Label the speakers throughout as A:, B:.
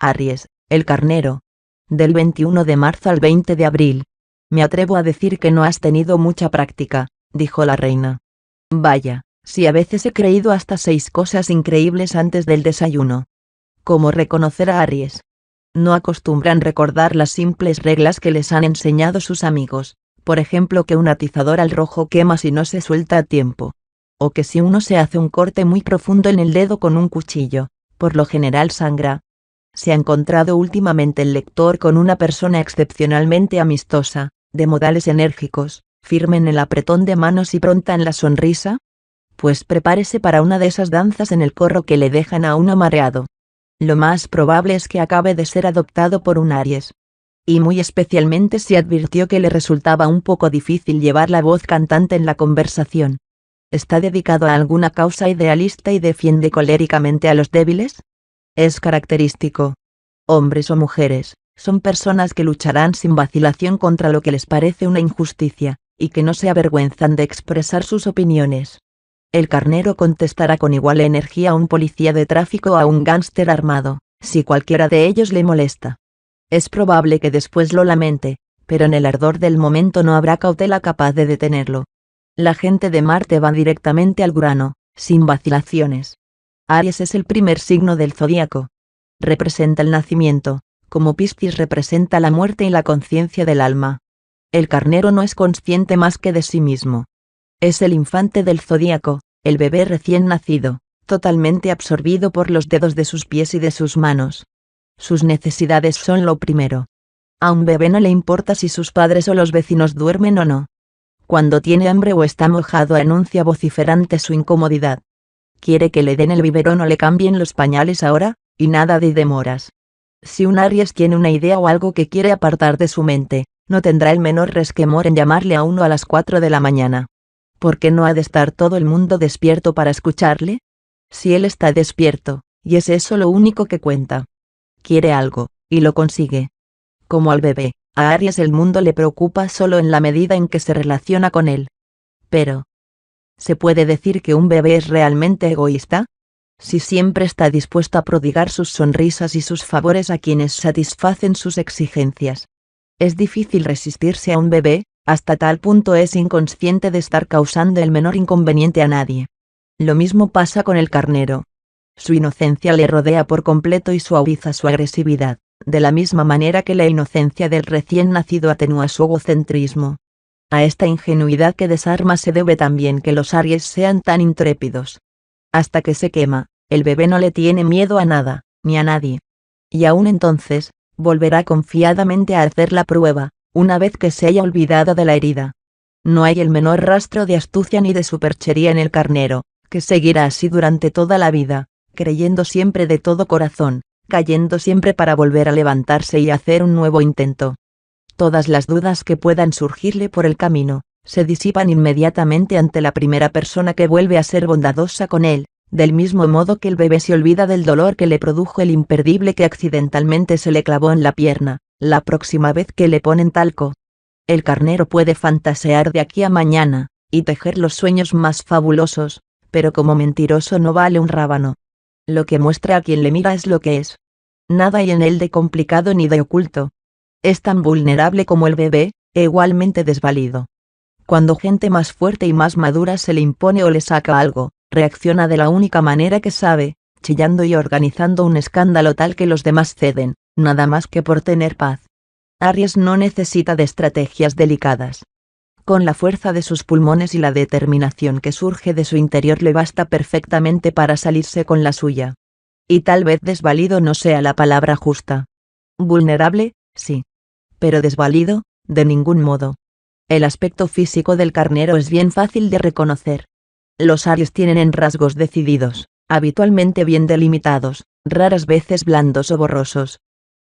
A: Aries, el carnero. Del 21 de marzo al 20 de abril. Me atrevo a decir que no has tenido mucha práctica, dijo la reina. Vaya, si a veces he creído hasta 6 cosas increíbles antes del desayuno. ¿Cómo reconocer a Aries? No acostumbran recordar las simples reglas que les han enseñado sus amigos, por ejemplo que un atizador al rojo quema si no se suelta a tiempo. O que si uno se hace un corte muy profundo en el dedo con un cuchillo, por lo general sangra. Se ha encontrado últimamente el lector con una persona excepcionalmente amistosa, de modales enérgicos, firme en el apretón de manos y pronta en la sonrisa. Pues prepárese para una de esas danzas en el corro que le dejan a uno mareado. Lo más probable es que acabe de ser adoptado por un Aries. Y muy especialmente si advirtió que le resultaba un poco difícil llevar la voz cantante en la conversación. ¿Está dedicado a alguna causa idealista y defiende coléricamente a los débiles? Es característico. Hombres o mujeres, son personas que lucharán sin vacilación contra lo que les parece una injusticia, y que no se avergüenzan de expresar sus opiniones. El carnero contestará con igual energía a un policía de tráfico o a un gángster armado, si cualquiera de ellos le molesta. Es probable que después lo lamente, pero en el ardor del momento no habrá cautela capaz de detenerlo. La gente de Marte va directamente al grano, sin vacilaciones. Aries es el primer signo del zodíaco. Representa el nacimiento, como Piscis representa la muerte y la conciencia del alma. El carnero no es consciente más que de sí mismo. Es el infante del zodíaco, el bebé recién nacido, totalmente absorbido por los dedos de sus pies y de sus manos. Sus necesidades son lo primero. A un bebé no le importa si sus padres o los vecinos duermen o no. Cuando tiene hambre o está mojado anuncia vociferante su incomodidad. Quiere que le den el biberón o le cambien los pañales ahora, y nada de demoras. Si un Aries tiene una idea o algo que quiere apartar de su mente, no tendrá el menor resquemor en llamarle a uno a las 4 de la mañana. ¿Por qué no ha de estar todo el mundo despierto para escucharle? Si él está despierto, y es eso lo único que cuenta. Quiere algo, y lo consigue. Como al bebé, a Aries el mundo le preocupa solo en la medida en que se relaciona con él. Pero, ¿se puede decir que un bebé es realmente egoísta? Si siempre está dispuesto a prodigar sus sonrisas y sus favores a quienes satisfacen sus exigencias. Es difícil resistirse a un bebé, hasta tal punto es inconsciente de estar causando el menor inconveniente a nadie. Lo mismo pasa con el carnero. Su inocencia le rodea por completo y suaviza su agresividad, de la misma manera que la inocencia del recién nacido atenúa su egocentrismo. A esta ingenuidad que desarma se debe también que los Aries sean tan intrépidos. Hasta que se quema, el bebé no le tiene miedo a nada, ni a nadie. Y aún entonces, volverá confiadamente a hacer la prueba, una vez que se haya olvidado de la herida. No hay el menor rastro de astucia ni de superchería en el carnero, que seguirá así durante toda la vida, creyendo siempre de todo corazón, cayendo siempre para volver a levantarse y hacer un nuevo intento. Todas las dudas que puedan surgirle por el camino, se disipan inmediatamente ante la primera persona que vuelve a ser bondadosa con él, del mismo modo que el bebé se olvida del dolor que le produjo el imperdible que accidentalmente se le clavó en la pierna, la próxima vez que le ponen talco. El carnero puede fantasear de aquí a mañana, y tejer los sueños más fabulosos, pero como mentiroso no vale un rábano. Lo que muestra a quien le mira es lo que es. Nada hay en él de complicado ni de oculto. Es tan vulnerable como el bebé, e igualmente desvalido. Cuando gente más fuerte y más madura se le impone o le saca algo, reacciona de la única manera que sabe, chillando y organizando un escándalo tal que los demás ceden, nada más que por tener paz. Aries no necesita de estrategias delicadas. Con la fuerza de sus pulmones y la determinación que surge de su interior le basta perfectamente para salirse con la suya. Y tal vez desvalido no sea la palabra justa. Vulnerable, sí. Pero desvalido, de ningún modo. El aspecto físico del carnero es bien fácil de reconocer. Los Aries tienen rasgos decididos, habitualmente bien delimitados, raras veces blandos o borrosos.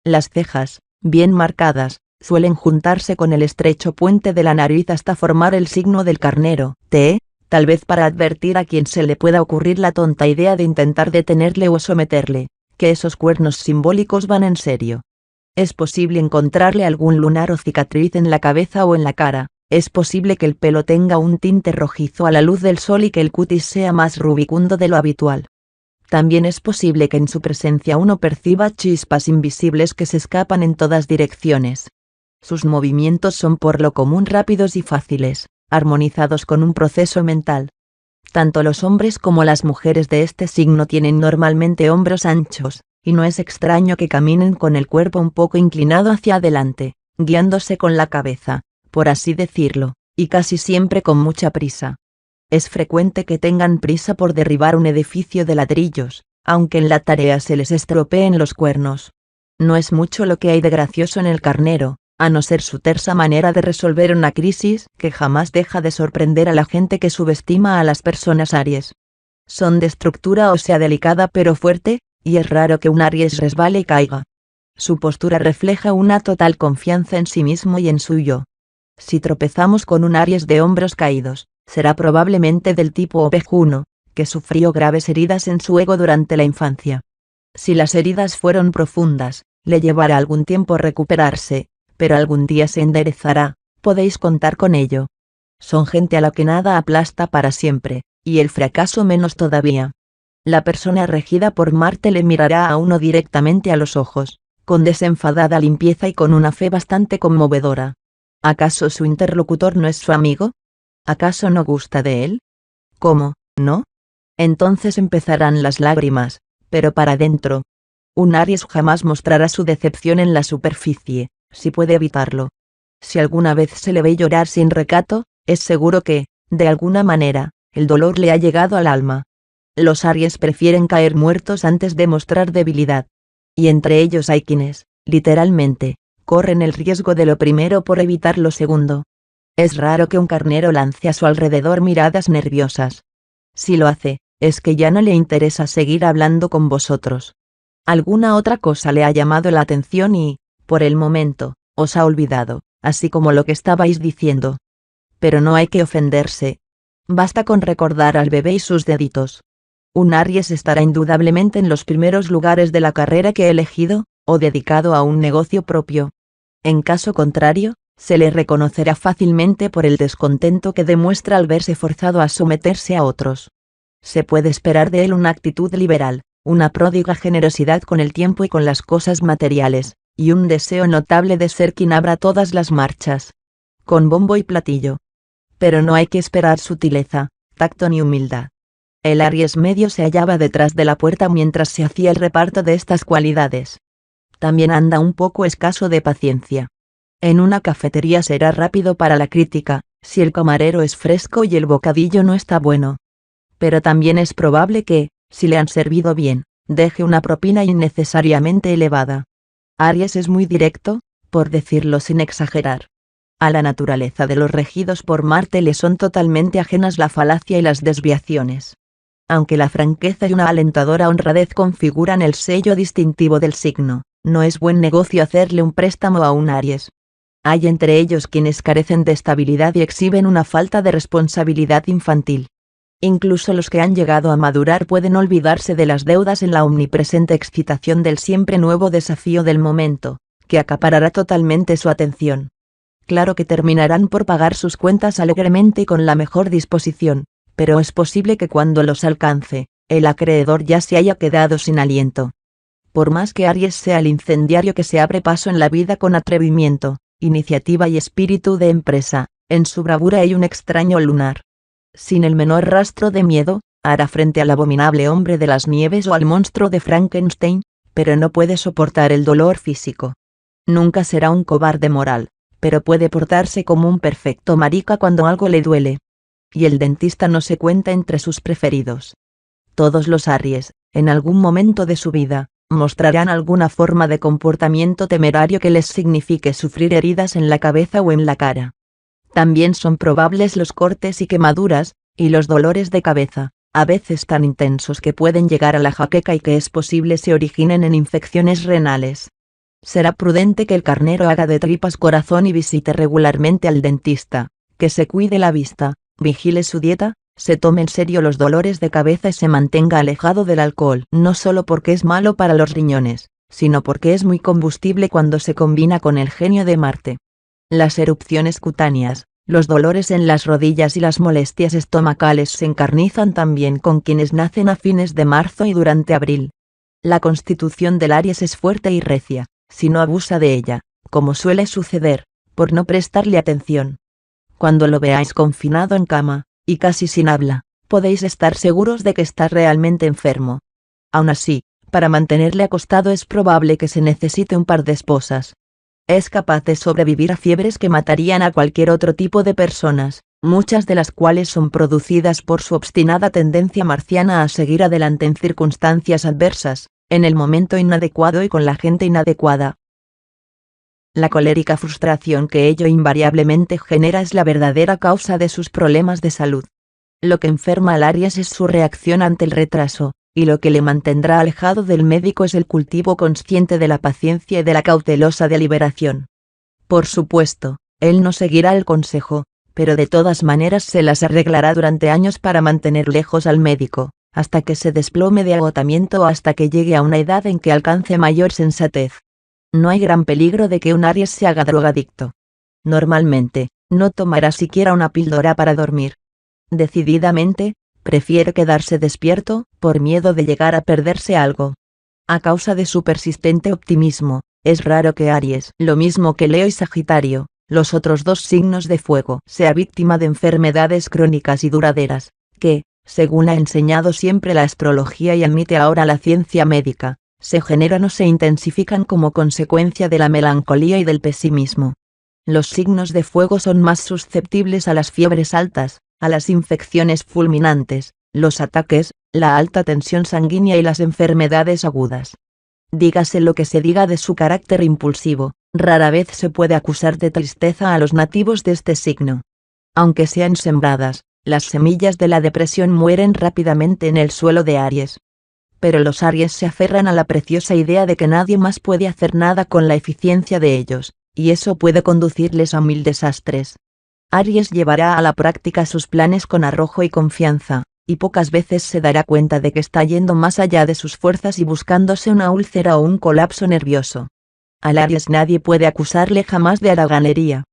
A: Las cejas, bien marcadas, suelen juntarse con el estrecho puente de la nariz hasta formar el signo del carnero, T, tal vez para advertir a quien se le pueda ocurrir la tonta idea de intentar detenerle o someterle, que esos cuernos simbólicos van en serio. Es posible encontrarle algún lunar o cicatriz en la cabeza o en la cara, es posible que el pelo tenga un tinte rojizo a la luz del sol y que el cutis sea más rubicundo de lo habitual. También es posible que en su presencia uno perciba chispas invisibles que se escapan en todas direcciones. Sus movimientos son por lo común rápidos y fáciles, armonizados con un proceso mental. Tanto los hombres como las mujeres de este signo tienen normalmente hombros anchos, y no es extraño que caminen con el cuerpo un poco inclinado hacia adelante, guiándose con la cabeza, por así decirlo, y casi siempre con mucha prisa. Es frecuente que tengan prisa por derribar un edificio de ladrillos, aunque en la tarea se les estropeen los cuernos. No es mucho lo que hay de gracioso en el carnero, a no ser su tersa manera de resolver una crisis que jamás deja de sorprender a la gente que subestima a las personas Aries. Son de estructura ósea delicada pero fuerte, y es raro que un Aries resbale y caiga. Su postura refleja una total confianza en sí mismo y en su yo. Si tropezamos con un Aries de hombros caídos, será probablemente del tipo ovejuno, que sufrió graves heridas en su ego durante la infancia. Si las heridas fueron profundas, le llevará algún tiempo recuperarse, pero algún día se enderezará, podéis contar con ello. Son gente a la que nada aplasta para siempre, y el fracaso menos todavía. La persona regida por Marte le mirará a uno directamente a los ojos, con desenfadada limpieza y con una fe bastante conmovedora. ¿Acaso su interlocutor no es su amigo? ¿Acaso no gusta de él? ¿Cómo, no? Entonces empezarán las lágrimas, pero para dentro. Un Aries jamás mostrará su decepción en la superficie, si puede evitarlo. Si alguna vez se le ve llorar sin recato, es seguro que, de alguna manera, el dolor le ha llegado al alma. Los Aries prefieren caer muertos antes de mostrar debilidad. Y entre ellos hay quienes, literalmente, corren el riesgo de lo primero por evitar lo segundo. Es raro que un carnero lance a su alrededor miradas nerviosas. Si lo hace, es que ya no le interesa seguir hablando con vosotros. Alguna otra cosa le ha llamado la atención y, por el momento, os ha olvidado, así como lo que estabais diciendo. Pero no hay que ofenderse. Basta con recordar al bebé y sus deditos. Un Aries estará indudablemente en los primeros lugares de la carrera que he elegido, o dedicado a un negocio propio. En caso contrario, se le reconocerá fácilmente por el descontento que demuestra al verse forzado a someterse a otros. Se puede esperar de él una actitud liberal, una pródiga generosidad con el tiempo y con las cosas materiales, y un deseo notable de ser quien abra todas las marchas. Con bombo y platillo. Pero no hay que esperar sutileza, tacto ni humildad. El Aries medio se hallaba detrás de la puerta mientras se hacía el reparto de estas cualidades. También anda un poco escaso de paciencia. En una cafetería será rápido para la crítica, si el camarero es fresco y el bocadillo no está bueno. Pero también es probable que, si le han servido bien, deje una propina innecesariamente elevada. Aries es muy directo, por decirlo sin exagerar. A la naturaleza de los regidos por Marte le son totalmente ajenas la falacia y las desviaciones. Aunque la franqueza y una alentadora honradez configuran el sello distintivo del signo, no es buen negocio hacerle un préstamo a un Aries. Hay entre ellos quienes carecen de estabilidad y exhiben una falta de responsabilidad infantil. Incluso los que han llegado a madurar pueden olvidarse de las deudas en la omnipresente excitación del siempre nuevo desafío del momento, que acaparará totalmente su atención. Claro que terminarán por pagar sus cuentas alegremente y con la mejor disposición, pero es posible que cuando los alcance, el acreedor ya se haya quedado sin aliento. Por más que Aries sea el incendiario que se abre paso en la vida con atrevimiento, iniciativa y espíritu de empresa, en su bravura hay un extraño lunar. Sin el menor rastro de miedo, hará frente al abominable hombre de las nieves o al monstruo de Frankenstein, pero no puede soportar el dolor físico. Nunca será un cobarde moral, pero puede portarse como un perfecto marica cuando algo le duele. Y el dentista no se cuenta entre sus preferidos. Todos los Aries, en algún momento de su vida, mostrarán alguna forma de comportamiento temerario que les signifique sufrir heridas en la cabeza o en la cara. También son probables los cortes y quemaduras, y los dolores de cabeza, a veces tan intensos que pueden llegar a la jaqueca y que es posible se originen en infecciones renales. Será prudente que el carnero haga de tripas corazón y visite regularmente al dentista, que se cuide la vista, vigile su dieta, se tome en serio los dolores de cabeza y se mantenga alejado del alcohol, no solo porque es malo para los riñones, sino porque es muy combustible cuando se combina con el genio de Marte. Las erupciones cutáneas, Los dolores en las rodillas y las molestias estomacales se encarnizan también con quienes nacen a fines de marzo y durante abril. La constitución del Aries es fuerte y recia, si no abusa de ella, como suele suceder, por no prestarle atención. Cuando lo veáis confinado en cama, y casi sin habla, podéis estar seguros de que está realmente enfermo. Aún así, para mantenerle acostado es probable que se necesite un par de esposas. Es capaz de sobrevivir a fiebres que matarían a cualquier otro tipo de personas, muchas de las cuales son producidas por su obstinada tendencia marciana a seguir adelante en circunstancias adversas, en el momento inadecuado y con la gente inadecuada. La colérica frustración que ello invariablemente genera es la verdadera causa de sus problemas de salud. Lo que enferma al Aries es su reacción ante el retraso, y lo que le mantendrá alejado del médico es el cultivo consciente de la paciencia y de la cautelosa deliberación. Por supuesto, él no seguirá el consejo, pero de todas maneras se las arreglará durante años para mantener lejos al médico, hasta que se desplome de agotamiento o hasta que llegue a una edad en que alcance mayor sensatez. No hay gran peligro de que un Aries se haga drogadicto. Normalmente, no tomará siquiera una píldora para dormir. Decididamente, prefiere quedarse despierto, por miedo de llegar a perderse algo. A causa de su persistente optimismo, es raro que Aries, lo mismo que Leo y Sagitario, los otros dos signos de fuego, sea víctima de enfermedades crónicas y duraderas, que, según ha enseñado siempre la astrología y admite ahora la ciencia médica, se generan o se intensifican como consecuencia de la melancolía y del pesimismo. Los signos de fuego son más susceptibles a las fiebres altas, a las infecciones fulminantes, los ataques, la alta tensión sanguínea y las enfermedades agudas. Dígase lo que se diga de su carácter impulsivo, rara vez se puede acusar de tristeza a los nativos de este signo. Aunque sean sembradas, las semillas de la depresión mueren rápidamente en el suelo de Aries. Pero los Aries se aferran a la preciosa idea de que nadie más puede hacer nada con la eficiencia de ellos, y eso puede conducirles a mil desastres. Aries llevará a la práctica sus planes con arrojo y confianza, y pocas veces se dará cuenta de que está yendo más allá de sus fuerzas y buscándose una úlcera o un colapso nervioso. Al Aries nadie puede acusarle jamás de haraganería.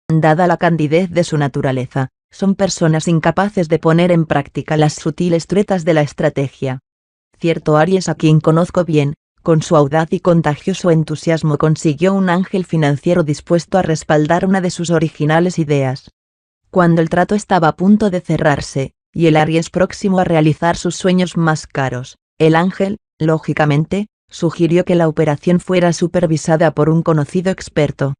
A: Dada la candidez de su naturaleza, son personas incapaces de poner en práctica las sutiles tretas de la estrategia. Cierto Aries a quien conozco bien, con su audaz y contagioso entusiasmo consiguió un ángel financiero dispuesto a respaldar una de sus originales ideas. Cuando el trato estaba a punto de cerrarse, y el Aries próximo a realizar sus sueños más caros, el ángel, lógicamente, sugirió que la operación fuera supervisada por un conocido experto.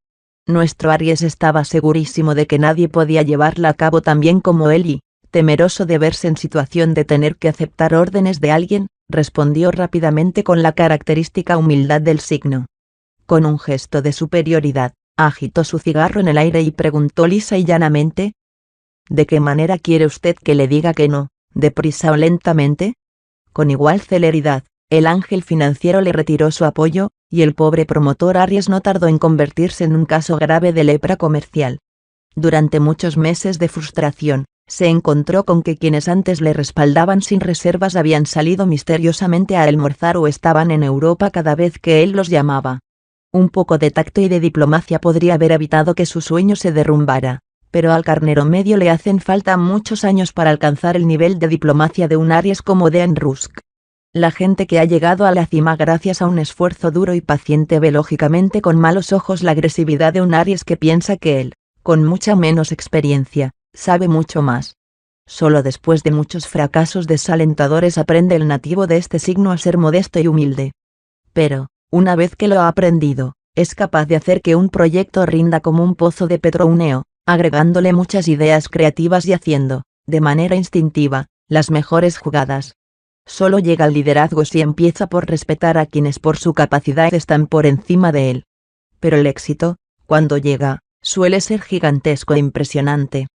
A: Nuestro Aries estaba segurísimo de que nadie podía llevarla a cabo tan bien como él y, temeroso de verse en situación de tener que aceptar órdenes de alguien, respondió rápidamente con la característica humildad del signo. Con un gesto de superioridad, agitó su cigarro en el aire y preguntó lisa y llanamente: ¿de qué manera quiere usted que le diga que no, deprisa o lentamente? Con igual celeridad, el ángel financiero le retiró su apoyo, y el pobre promotor Aries no tardó en convertirse en un caso grave de lepra comercial. Durante muchos meses de frustración, se encontró con que quienes antes le respaldaban sin reservas habían salido misteriosamente a almorzar o estaban en Europa cada vez que él los llamaba. Un poco de tacto y de diplomacia podría haber evitado que su sueño se derrumbara, pero al carnero medio le hacen falta muchos años para alcanzar el nivel de diplomacia de un Aries como Dean Rusk. La gente que ha llegado a la cima gracias a un esfuerzo duro y paciente ve lógicamente con malos ojos la agresividad de un Aries que piensa que él, con mucha menos experiencia, sabe mucho más. Solo después de muchos fracasos desalentadores aprende el nativo de este signo a ser modesto y humilde. Pero, una vez que lo ha aprendido, es capaz de hacer que un proyecto rinda como un pozo de petróleo, agregándole muchas ideas creativas y haciendo, de manera instintiva, las mejores jugadas. Solo llega al liderazgo si empieza por respetar a quienes por su capacidad están por encima de él. Pero el éxito, cuando llega, suele ser gigantesco e impresionante.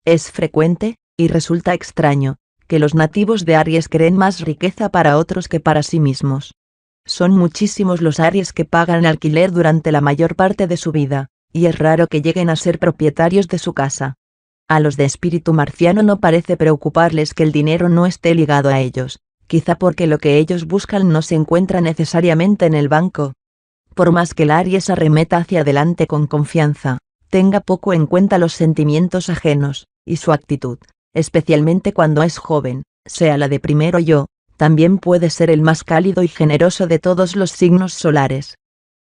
A: Es frecuente, y resulta extraño, que los nativos de Aries creen más riqueza para otros que para sí mismos. Son muchísimos los Aries que pagan alquiler durante la mayor parte de su vida, y es raro que lleguen a ser propietarios de su casa. A los de espíritu marciano no parece preocuparles que el dinero no esté ligado a ellos, quizá porque lo que ellos buscan no se encuentra necesariamente en el banco. Por más que el Aries arremeta hacia adelante con confianza, tenga poco en cuenta los sentimientos ajenos, y su actitud, especialmente cuando es joven, sea la de primero yo, también puede ser el más cálido y generoso de todos los signos solares.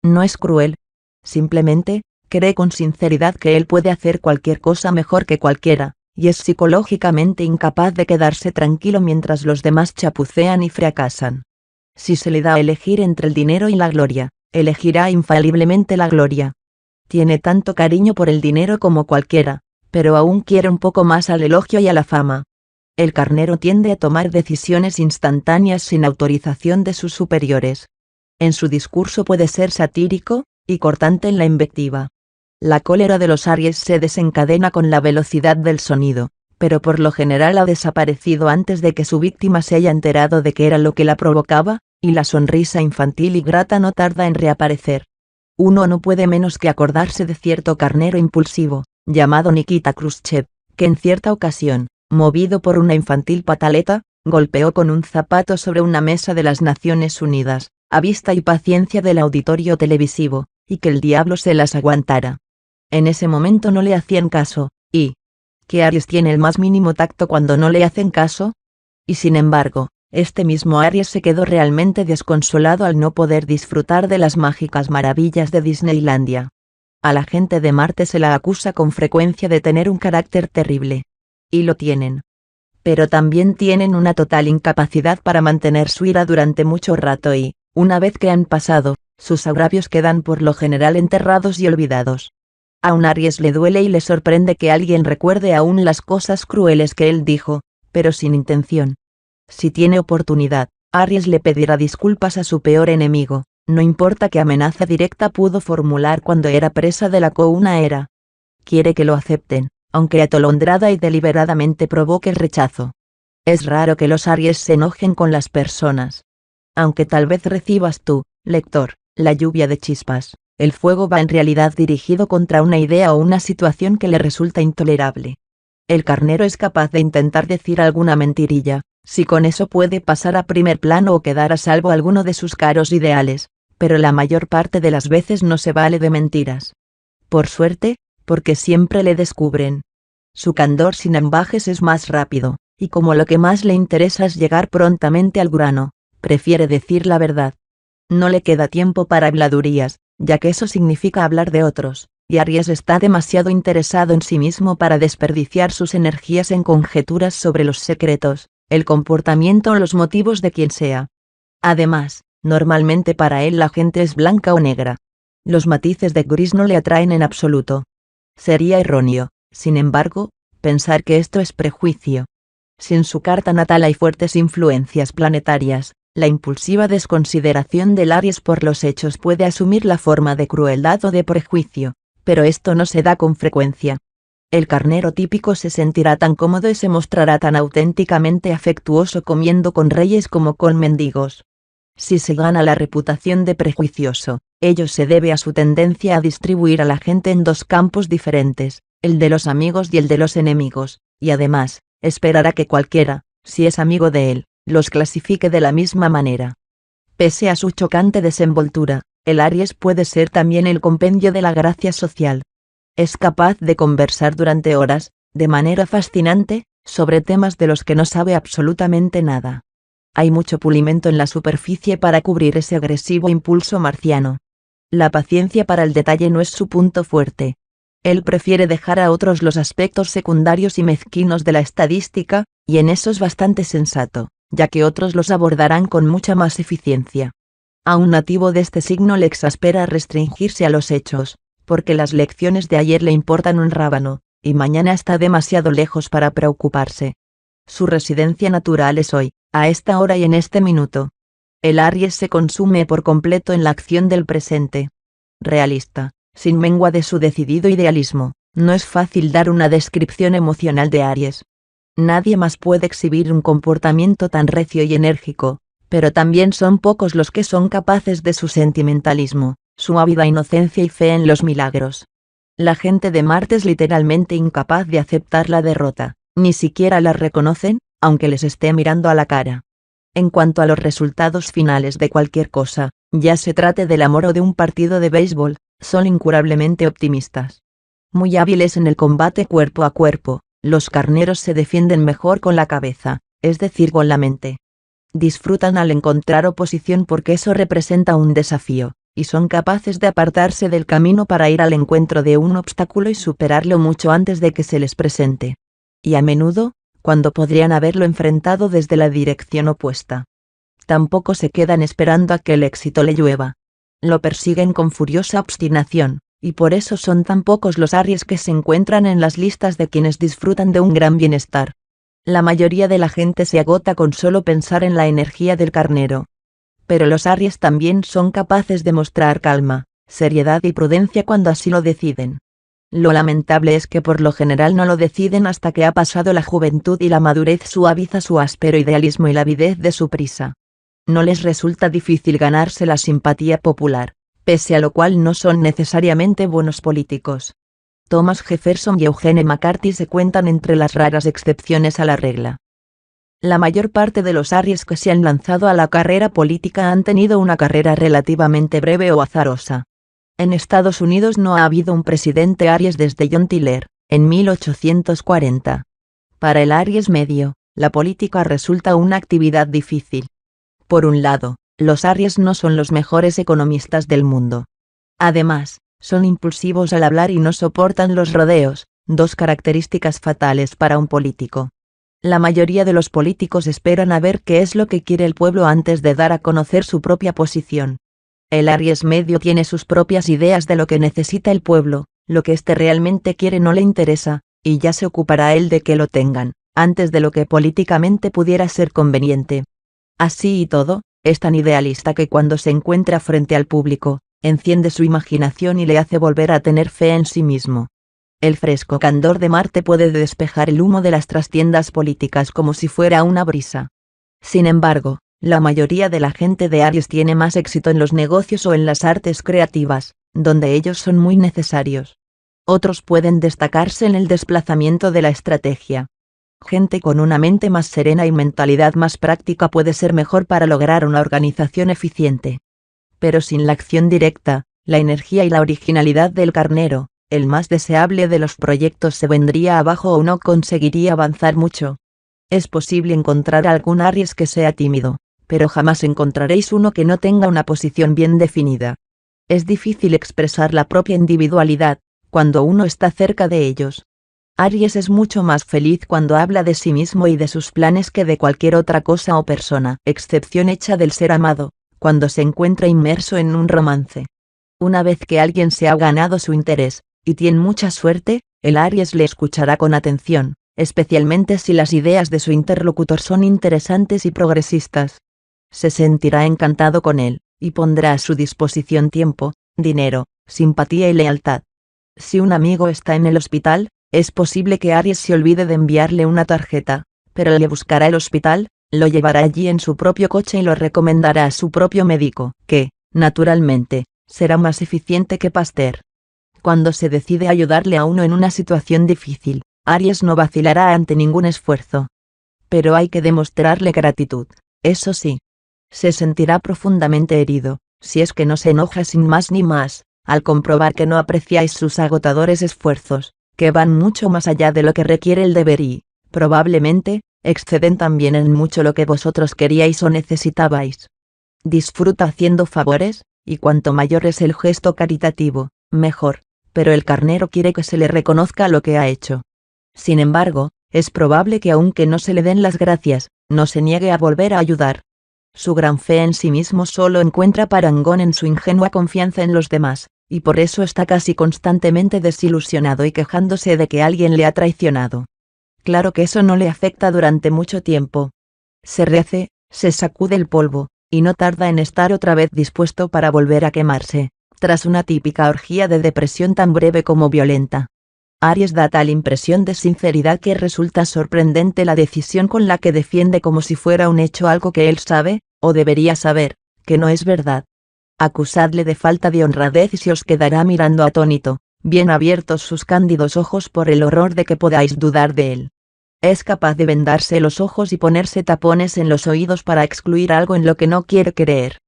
A: No es cruel. Simplemente, cree con sinceridad que él puede hacer cualquier cosa mejor que cualquiera, y es psicológicamente incapaz de quedarse tranquilo mientras los demás chapucean y fracasan. Si se le da a elegir entre el dinero y la gloria, elegirá infaliblemente la gloria. Tiene tanto cariño por el dinero como cualquiera, pero aún quiere un poco más al elogio y a la fama. El carnero tiende a tomar decisiones instantáneas sin autorización de sus superiores. En su discurso puede ser satírico y cortante en la invectiva. La cólera de los Aries se desencadena con la velocidad del sonido, pero por lo general ha desaparecido antes de que su víctima se haya enterado de qué era lo que la provocaba, y la sonrisa infantil y grata no tarda en reaparecer. Uno no puede menos que acordarse de cierto carnero impulsivo, llamado Nikita Khrushchev, que en cierta ocasión, movido por una infantil pataleta, golpeó con un zapato sobre una mesa de las Naciones Unidas, a vista y paciencia del auditorio televisivo, y que el diablo se las aguantara. En ese momento no le hacían caso, y ¿qué Aries tiene el más mínimo tacto cuando no le hacen caso? Y sin embargo, este mismo Aries se quedó realmente desconsolado al no poder disfrutar de las mágicas maravillas de Disneylandia. A la gente de Marte se la acusa con frecuencia de tener un carácter terrible. Y lo tienen. Pero también tienen una total incapacidad para mantener su ira durante mucho rato y, una vez que han pasado, sus agravios quedan por lo general enterrados y olvidados. A un Aries le duele y le sorprende que alguien recuerde aún las cosas crueles que él dijo, pero sin intención. Si tiene oportunidad, Aries le pedirá disculpas a su peor enemigo, no importa qué amenaza directa pudo formular cuando era presa de la couna era. Quiere que lo acepten, aunque atolondrada y deliberadamente provoque el rechazo. Es raro que los Aries se enojen con las personas. Aunque tal vez recibas tú, lector, la lluvia de chispas, el fuego va en realidad dirigido contra una idea o una situación que le resulta intolerable. El carnero es capaz de intentar decir alguna mentirilla, si con eso puede pasar a primer plano o quedar a salvo alguno de sus caros ideales, pero la mayor parte de las veces no se vale de mentiras. Por suerte, porque siempre le descubren. Su candor sin ambajes es más rápido, y como lo que más le interesa es llegar prontamente al grano, prefiere decir la verdad. No le queda tiempo para habladurías, ya que eso significa hablar de otros, y Aries está demasiado interesado en sí mismo para desperdiciar sus energías en conjeturas sobre los secretos, el comportamiento o los motivos de quien sea. Además, normalmente para él la gente es blanca o negra. Los matices de gris no le atraen en absoluto. Sería erróneo, sin embargo, pensar que esto es prejuicio. Si en su carta natal hay fuertes influencias planetarias, la impulsiva desconsideración del Aries por los hechos puede asumir la forma de crueldad o de prejuicio, pero esto no se da con frecuencia. El carnero típico se sentirá tan cómodo y se mostrará tan auténticamente afectuoso comiendo con reyes como con mendigos. Si se gana la reputación de prejuicioso, ello se debe a su tendencia a distribuir a la gente en dos campos diferentes, el de los amigos y el de los enemigos, y además, esperará que cualquiera, si es amigo de él, los clasifique de la misma manera. Pese a su chocante desenvoltura, el Aries puede ser también el compendio de la gracia social. Es capaz de conversar durante horas, de manera fascinante, sobre temas de los que no sabe absolutamente nada. Hay mucho pulimento en la superficie para cubrir ese agresivo impulso marciano. La paciencia para el detalle no es su punto fuerte. Él prefiere dejar a otros los aspectos secundarios y mezquinos de la estadística, y en eso es bastante sensato, ya que otros los abordarán con mucha más eficiencia. A un nativo de este signo le exaspera restringirse a los hechos, porque las lecciones de ayer le importan un rábano, y mañana está demasiado lejos para preocuparse. Su residencia natural es hoy, a esta hora y en este minuto. El Aries se consume por completo en la acción del presente. Realista, sin mengua de su decidido idealismo, no es fácil dar una descripción emocional de Aries. Nadie más puede exhibir un comportamiento tan recio y enérgico, pero también son pocos los que son capaces de su sentimentalismo, su ávida inocencia y fe en los milagros. La gente de Marte es literalmente incapaz de aceptar la derrota, ni siquiera la reconocen, aunque les esté mirando a la cara. En cuanto a los resultados finales de cualquier cosa, ya se trate del amor o de un partido de béisbol, son incurablemente optimistas. Muy hábiles en el combate cuerpo a cuerpo, los carneros se defienden mejor con la cabeza, es decir, con la mente. Disfrutan al encontrar oposición porque eso representa un desafío, y son capaces de apartarse del camino para ir al encuentro de un obstáculo y superarlo mucho antes de que se les presente. Y a menudo, cuando podrían haberlo enfrentado desde la dirección opuesta. Tampoco se quedan esperando a que el éxito le llueva. Lo persiguen con furiosa obstinación, y por eso son tan pocos los Aries que se encuentran en las listas de quienes disfrutan de un gran bienestar. La mayoría de la gente se agota con solo pensar en la energía del carnero. Pero los Aries también son capaces de mostrar calma, seriedad y prudencia cuando así lo deciden. Lo lamentable es que por lo general no lo deciden hasta que ha pasado la juventud y la madurez suaviza su áspero idealismo y la avidez de su prisa. No les resulta difícil ganarse la simpatía popular, pese a lo cual no son necesariamente buenos políticos. Thomas Jefferson y Eugene McCarthy se cuentan entre las raras excepciones a la regla. La mayor parte de los Aries que se han lanzado a la carrera política han tenido una carrera relativamente breve o azarosa. En Estados Unidos no ha habido un presidente Aries desde John Tyler, en 1840. Para el Aries medio, la política resulta una actividad difícil. Por un lado, los Aries no son los mejores economistas del mundo. Además, son impulsivos al hablar y no soportan los rodeos, dos características fatales para un político. La mayoría de los políticos esperan a ver qué es lo que quiere el pueblo antes de dar a conocer su propia posición. El Aries medio tiene sus propias ideas de lo que necesita el pueblo, lo que éste realmente quiere no le interesa, y ya se ocupará él de que lo tengan, antes de lo que políticamente pudiera ser conveniente. Así y todo, es tan idealista que cuando se encuentra frente al público, enciende su imaginación y le hace volver a tener fe en sí mismo. El fresco candor de Marte puede despejar el humo de las trastiendas políticas como si fuera una brisa. Sin embargo, la mayoría de la gente de Aries tiene más éxito en los negocios o en las artes creativas, donde ellos son muy necesarios. Otros pueden destacarse en el desplazamiento de la estrategia. Gente con una mente más serena y mentalidad más práctica puede ser mejor para lograr una organización eficiente. Pero sin la acción directa, la energía y la originalidad del carnero, el más deseable de los proyectos se vendría abajo o no conseguiría avanzar mucho. Es posible encontrar algún Aries que sea tímido, pero jamás encontraréis uno que no tenga una posición bien definida. Es difícil expresar la propia individualidad, cuando uno está cerca de ellos. Aries es mucho más feliz cuando habla de sí mismo y de sus planes que de cualquier otra cosa o persona, excepción hecha del ser amado, cuando se encuentra inmerso en un romance. Una vez que alguien se ha ganado su interés, y tiene mucha suerte, el Aries le escuchará con atención, especialmente si las ideas de su interlocutor son interesantes y progresistas. Se sentirá encantado con él, y pondrá a su disposición tiempo, dinero, simpatía y lealtad. Si un amigo está en el hospital, es posible que Aries se olvide de enviarle una tarjeta, pero le buscará el hospital, lo llevará allí en su propio coche y lo recomendará a su propio médico, que, naturalmente, será más eficiente que Pasteur. Cuando se decide ayudarle a uno en una situación difícil, Aries no vacilará ante ningún esfuerzo. Pero hay que demostrarle gratitud, eso sí. Se sentirá profundamente herido, si es que no se enoja sin más ni más, al comprobar que no apreciáis sus agotadores esfuerzos, que van mucho más allá de lo que requiere el deber y, probablemente, exceden también en mucho lo que vosotros queríais o necesitabais. Disfruta haciendo favores, y cuanto mayor es el gesto caritativo, mejor, pero el carnero quiere que se le reconozca lo que ha hecho. Sin embargo, es probable que aunque no se le den las gracias, no se niegue a volver a ayudar. Su gran fe en sí mismo solo encuentra parangón en su ingenua confianza en los demás, y por eso está casi constantemente desilusionado y quejándose de que alguien le ha traicionado. Claro que eso no le afecta durante mucho tiempo. Se rehace, se sacude el polvo, y no tarda en estar otra vez dispuesto para volver a quemarse, tras una típica orgía de depresión tan breve como violenta. Aries da tal impresión de sinceridad que resulta sorprendente la decisión con la que defiende como si fuera un hecho algo que él sabe, o debería saber, que no es verdad. Acusadle de falta de honradez y se os quedará mirando atónito, bien abiertos sus cándidos ojos por el horror de que podáis dudar de él. Es capaz de vendarse los ojos y ponerse tapones en los oídos para excluir algo en lo que no quiere creer.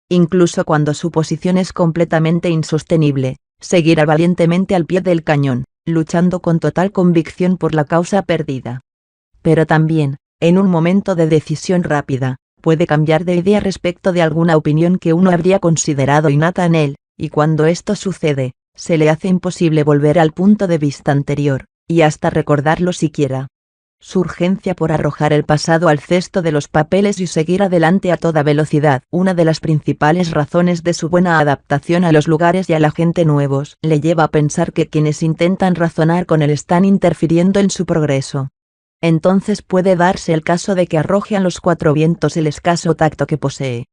A: Incluso cuando su posición es completamente insostenible, seguirá valientemente al pie del cañón, luchando con total convicción por la causa perdida. Pero también, en un momento de decisión rápida, puede cambiar de idea respecto de alguna opinión que uno habría considerado innata en él, y cuando esto sucede, se le hace imposible volver al punto de vista anterior, y hasta recordarlo siquiera. Su urgencia por arrojar el pasado al cesto de los papeles y seguir adelante a toda velocidad, una de las principales razones de su buena adaptación a los lugares y a la gente nuevos, le lleva a pensar que quienes intentan razonar con él están interfiriendo en su progreso. Entonces puede darse el caso de que arroje a los cuatro vientos el escaso tacto que posee.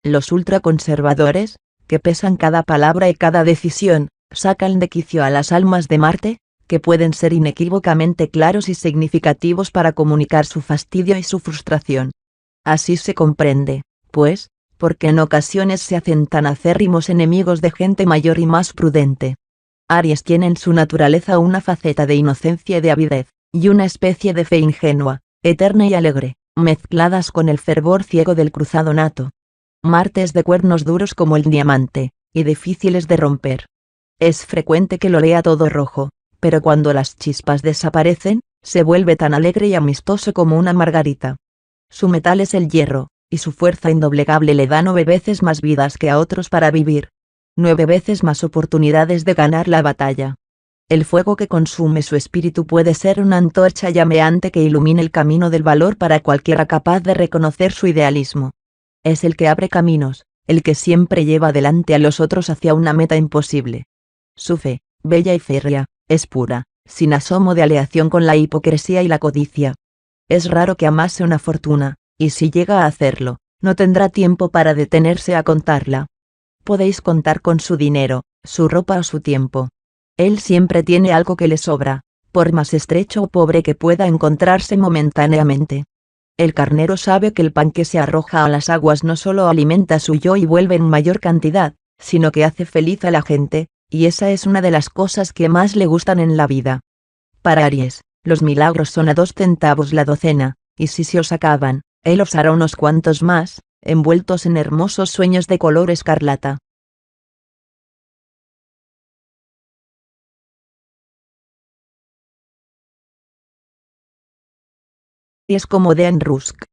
A: Los ultraconservadores, que pesan cada palabra y cada decisión, sacan de quicio a las almas de Marte, que pueden ser inequívocamente claros y significativos para comunicar su fastidio y su frustración. Así se comprende, pues, porque en ocasiones se hacen tan acérrimos enemigos de gente mayor y más prudente. Aries tiene en su naturaleza una faceta de inocencia y de avidez, y una especie de fe ingenua, eterna y alegre, mezcladas con el fervor ciego del cruzado nato. Marte es de cuernos duros como el diamante, y difíciles de romper. Es frecuente que lo vea todo rojo, pero cuando las chispas desaparecen, se vuelve tan alegre y amistoso como una margarita. Su metal es el hierro, y su fuerza indoblegable le da 9 veces más vidas que a otros para vivir. 9 veces más oportunidades de ganar la batalla. El fuego que consume su espíritu puede ser una antorcha llameante que ilumine el camino del valor para cualquiera capaz de reconocer su idealismo. Es el que abre caminos, el que siempre lleva adelante a los otros hacia una meta imposible. Su fe, bella y férrea, es pura, sin asomo de aleación con la hipocresía y la codicia. Es raro que amase una fortuna, y si llega a hacerlo, no tendrá tiempo para detenerse a contarla. Podéis contar con su dinero, su ropa o su tiempo. Él siempre tiene algo que le sobra, por más estrecho o pobre que pueda encontrarse momentáneamente. El carnero sabe que el pan que se arroja a las aguas no solo alimenta su yo y vuelve en mayor cantidad, sino que hace feliz a la gente, y esa es una de las cosas que más le gustan en la vida. Para Aries, los milagros son a 2 centavos la docena, y si se os acaban, él os hará unos cuantos más, envueltos en hermosos sueños de color escarlata. Es como Dean Rusk.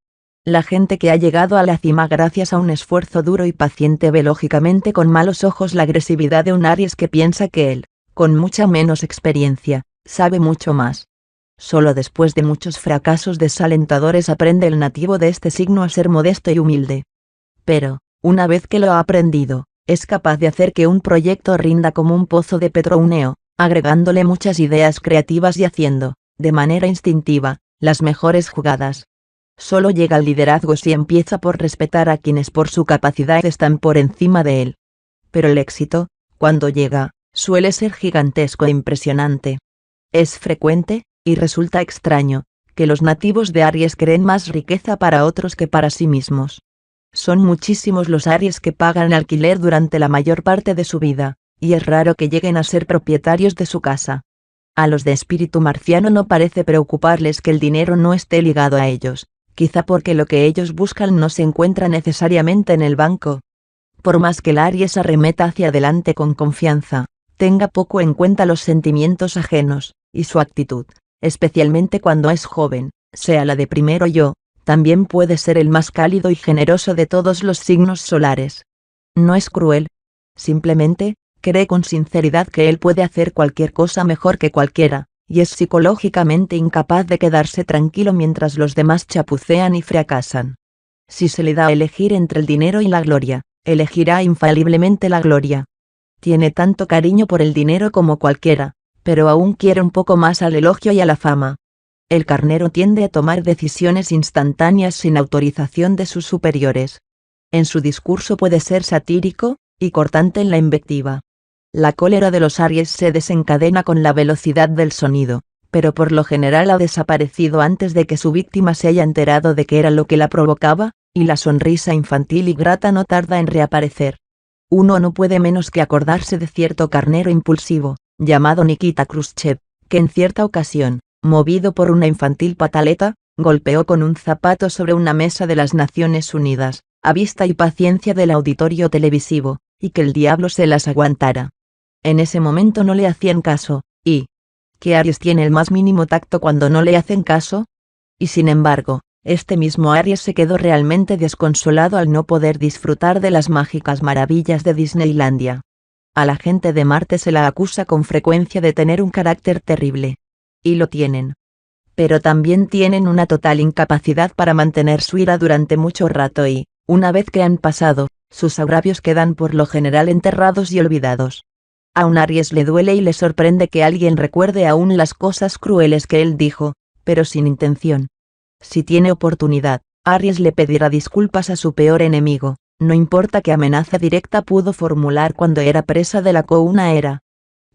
A: La gente que ha llegado a la cima gracias a un esfuerzo duro y paciente ve lógicamente con malos ojos la agresividad de un Aries que piensa que él, con mucha menos experiencia, sabe mucho más. Solo después de muchos fracasos desalentadores aprende el nativo de este signo a ser modesto y humilde. Pero, una vez que lo ha aprendido, es capaz de hacer que un proyecto rinda como un pozo de petróleo, agregándole muchas ideas creativas y haciendo, de manera instintiva, las mejores jugadas. Solo llega al liderazgo si empieza por respetar a quienes por su capacidad están por encima de él. Pero el éxito, cuando llega, suele ser gigantesco e impresionante. Es frecuente, y resulta extraño, que los nativos de Aries creen más riqueza para otros que para sí mismos. Son muchísimos los Aries que pagan alquiler durante la mayor parte de su vida, y es raro que lleguen a ser propietarios de su casa. A los de espíritu marciano no parece preocuparles que el dinero no esté ligado a ellos, quizá porque lo que ellos buscan no se encuentra necesariamente en el banco. Por más que el Aries arremeta hacia adelante con confianza, tenga poco en cuenta los sentimientos ajenos, y su actitud, especialmente cuando es joven, sea la de primero yo, también puede ser el más cálido y generoso de todos los signos solares. No es cruel. Simplemente, cree con sinceridad que él puede hacer cualquier cosa mejor que cualquiera, y es psicológicamente incapaz de quedarse tranquilo mientras los demás chapucean y fracasan. Si se le da a elegir entre el dinero y la gloria, elegirá infaliblemente la gloria. Tiene tanto cariño por el dinero como cualquiera, pero aún quiere un poco más al elogio y a la fama. El carnero tiende a tomar decisiones instantáneas sin autorización de sus superiores. En su discurso puede ser satírico, y cortante en la invectiva. La cólera de los Aries se desencadena con la velocidad del sonido, pero por lo general ha desaparecido antes de que su víctima se haya enterado de qué era lo que la provocaba, y la sonrisa infantil y grata no tarda en reaparecer. Uno no puede menos que acordarse de cierto carnero impulsivo, llamado Nikita Khrushchev, que en cierta ocasión, movido por una infantil pataleta, golpeó con un zapato sobre una mesa de las Naciones Unidas, a vista y paciencia del auditorio televisivo, y que el diablo se las aguantara. En ese momento no le hacían caso, y ¿Que Aries tiene el más mínimo tacto cuando no le hacen caso? Y sin embargo, este mismo Aries se quedó realmente desconsolado al no poder disfrutar de las mágicas maravillas de Disneylandia. A la gente de Marte se la acusa con frecuencia de tener un carácter terrible. Y lo tienen. Pero también tienen una total incapacidad para mantener su ira durante mucho rato y, una vez que han pasado, sus agravios quedan por lo general enterrados y olvidados. A un Aries le duele y le sorprende que alguien recuerde aún las cosas crueles que él dijo, pero sin intención. Si tiene oportunidad, Aries le pedirá disculpas a su peor enemigo, no importa qué amenaza directa pudo formular cuando era presa de la couna era.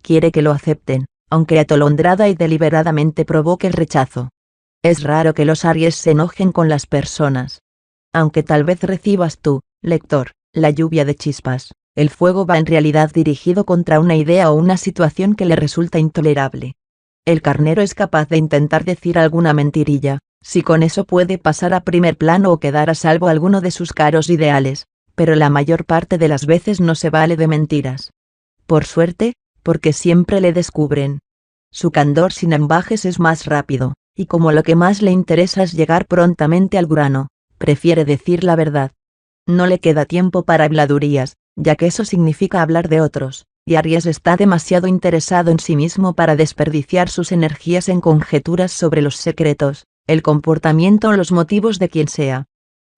A: Quiere que lo acepten, aunque atolondrada y deliberadamente provoque el rechazo. Es raro que los Aries se enojen con las personas. Aunque tal vez recibas tú, lector, la lluvia de chispas, el fuego va en realidad dirigido contra una idea o una situación que le resulta intolerable. El carnero es capaz de intentar decir alguna mentirilla, si con eso puede pasar a primer plano o quedar a salvo alguno de sus caros ideales, pero la mayor parte de las veces no se vale de mentiras. Por suerte, porque siempre le descubren. Su candor sin ambajes es más rápido, y como lo que más le interesa es llegar prontamente al grano, prefiere decir la verdad. No le queda tiempo para habladurías, ya que eso significa hablar de otros, y Aries está demasiado interesado en sí mismo para desperdiciar sus energías en conjeturas sobre los secretos, el comportamiento o los motivos de quien sea.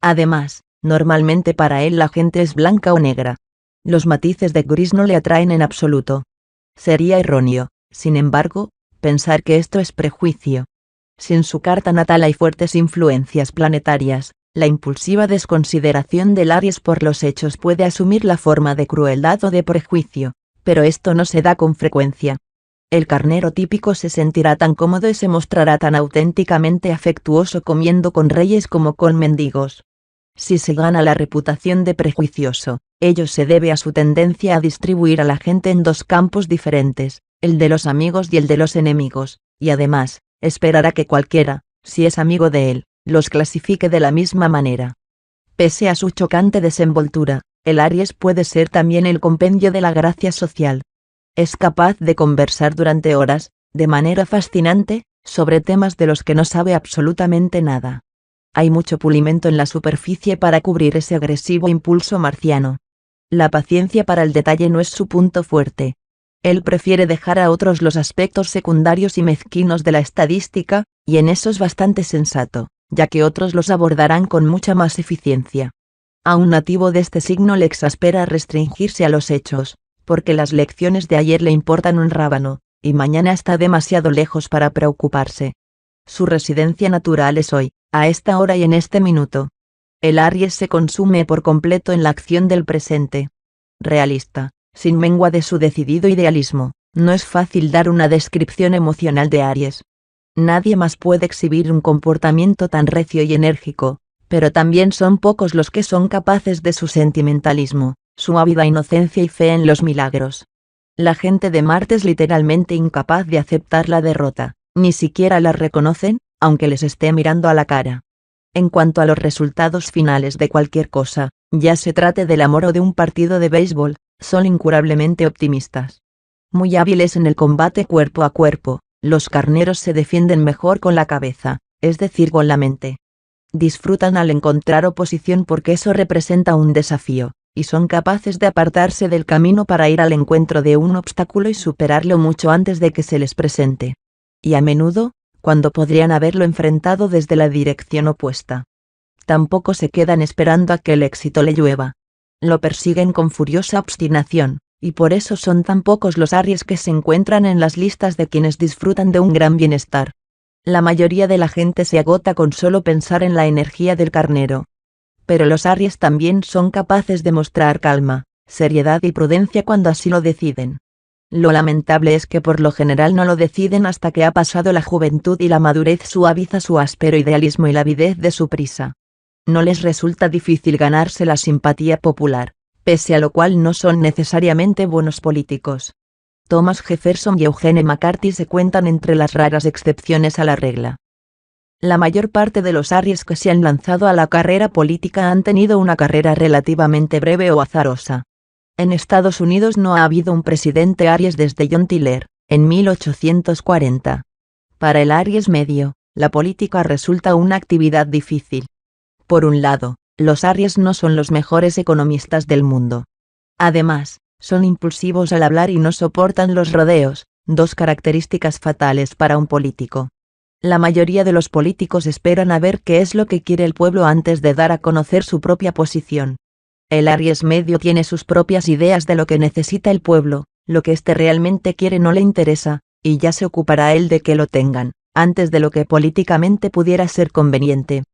A: Además, normalmente para él la gente es blanca o negra. Los matices de gris no le atraen en absoluto. Sería erróneo, sin embargo, pensar que esto es prejuicio. Si en su carta natal hay fuertes influencias planetarias, la impulsiva desconsideración del Aries por los hechos puede asumir la forma de crueldad o de prejuicio, pero esto no se da con frecuencia. El carnero típico se sentirá tan cómodo y se mostrará tan auténticamente afectuoso comiendo con reyes como con mendigos. Si se gana la reputación de prejuicioso, ello se debe a su tendencia a distribuir a la gente en dos campos diferentes, el de los amigos y el de los enemigos, y además, esperará que cualquiera, si es amigo de él, los clasifique de la misma manera. Pese a su chocante desenvoltura, el Aries puede ser también el compendio de la gracia social. Es capaz de conversar durante horas, de manera fascinante, sobre temas de los que no sabe absolutamente nada. Hay mucho pulimento en la superficie para cubrir ese agresivo impulso marciano. La paciencia para el detalle no es su punto fuerte. Él prefiere dejar a otros los aspectos secundarios y mezquinos de la estadística, y en eso es bastante sensato, ya que otros los abordarán con mucha más eficiencia. A un nativo de este signo le exaspera restringirse a los hechos, porque las lecciones de ayer le importan un rábano, y mañana está demasiado lejos para preocuparse. Su residencia natural es hoy, a esta hora y en este minuto. El Aries se consume por completo en la acción del presente. Realista, sin mengua de su decidido idealismo, no es fácil dar una descripción emocional de Aries. Nadie más puede exhibir un comportamiento tan recio y enérgico, pero también son pocos los que son capaces de su sentimentalismo, su ávida inocencia y fe en los milagros. La gente de Marte es literalmente incapaz de aceptar la derrota, ni siquiera la reconocen, aunque les esté mirando a la cara. En cuanto a los resultados finales de cualquier cosa, ya se trate del amor o de un partido de béisbol, son incurablemente optimistas. Muy hábiles en el combate cuerpo a cuerpo, los carneros se defienden mejor con la cabeza, es decir con la mente. Disfrutan al encontrar oposición porque eso representa un desafío, y son capaces de apartarse del camino para ir al encuentro de un obstáculo y superarlo mucho antes de que se les presente. Y a menudo, cuando podrían haberlo enfrentado desde la dirección opuesta. Tampoco se quedan esperando a que el éxito le llueva. Lo persiguen con furiosa obstinación, y por eso son tan pocos los Aries que se encuentran en las listas de quienes disfrutan de un gran bienestar. La mayoría de la gente se agota con solo pensar en la energía del carnero. Pero los Aries también son capaces de mostrar calma, seriedad y prudencia cuando así lo deciden. Lo lamentable es que por lo general no lo deciden hasta que ha pasado la juventud y la madurez suaviza su áspero idealismo y la avidez de su prisa. No les resulta difícil ganarse la simpatía popular, pese a lo cual no son necesariamente buenos políticos. Thomas Jefferson y Eugene McCarthy se cuentan entre las raras excepciones a la regla. La mayor parte de los Aries que se han lanzado a la carrera política han tenido una carrera relativamente breve o azarosa. En Estados Unidos no ha habido un presidente Aries desde John Tyler, en 1840. Para el Aries medio, la política resulta una actividad difícil. Por un lado, los Aries no son los mejores economistas del mundo. Además, son impulsivos al hablar y no soportan los rodeos, dos características fatales para un político. La mayoría de los políticos esperan a ver qué es lo que quiere el pueblo antes de dar a conocer su propia posición. El Aries medio tiene sus propias ideas de lo que necesita el pueblo, lo que éste realmente quiere no le interesa, y ya se ocupará él de que lo tengan, antes de lo que políticamente pudiera ser conveniente.